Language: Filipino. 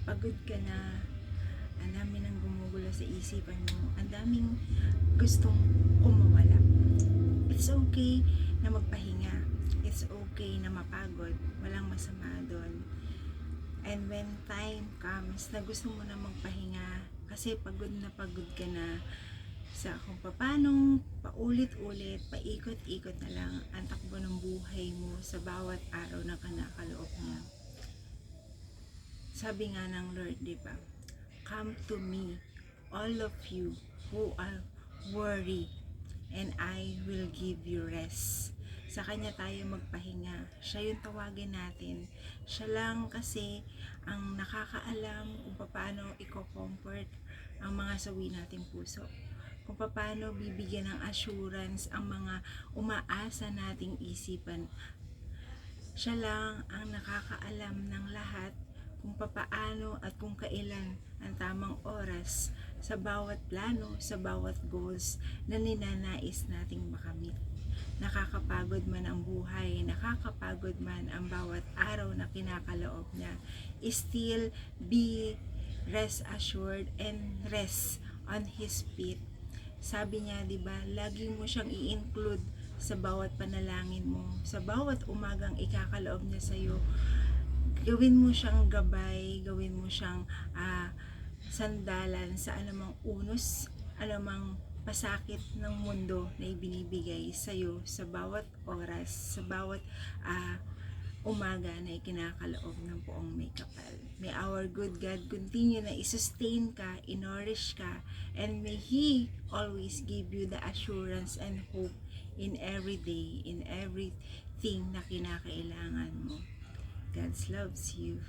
pagod ka na, ang dami nang gumugulo sa isipan mo, ang daming gustong kumawala. It's okay na magpahinga. It's okay na mapagod. Walang masama doon. And when time comes na gusto mo na magpahinga, kasi pagod ka na sa kung paanong paulit-ulit, paikot-ikot na lang ang takbo ng buhay mo sa bawat araw na kinakaloob niya. Sabi nga ng Lord, di ba? Come to me, all of you who are worried, and I will give you rest. Sa Kanya tayo magpahinga. Siya yung tawagin natin. Siya lang kasi ang nakakaalam kung paano i-comfort ang mga sawi nating puso. Kung paano bibigyan ng assurance ang mga umaasa nating isipan. Siya lang ang nakakaalam ng lahat kung papaano at kung kailan ang tamang oras sa bawat plano, sa bawat goals na ninanais nating makamit. Nakakapagod man ang buhay, nakakapagod man ang bawat araw na kinakaloob niya, still be rest assured and rest on His feet. Sabi niya, di ba, lagi mo siyang i-include sa bawat panalangin mo, sa bawat umagang ikakaloob niya sa iyo. Gawin mo siyang gabay, gawin mo siyang sandalan sa anumang unos, anumang pasakit ng mundo na ibinibigay sa iyo sa bawat oras, sa bawat umaga na ikinakaloob ng poong may kapal. May our good God continue na i-sustain ka, i-nourish ka, and may He always give you the assurance and hope in every day, in everything na kinakailangan mo. God loves you.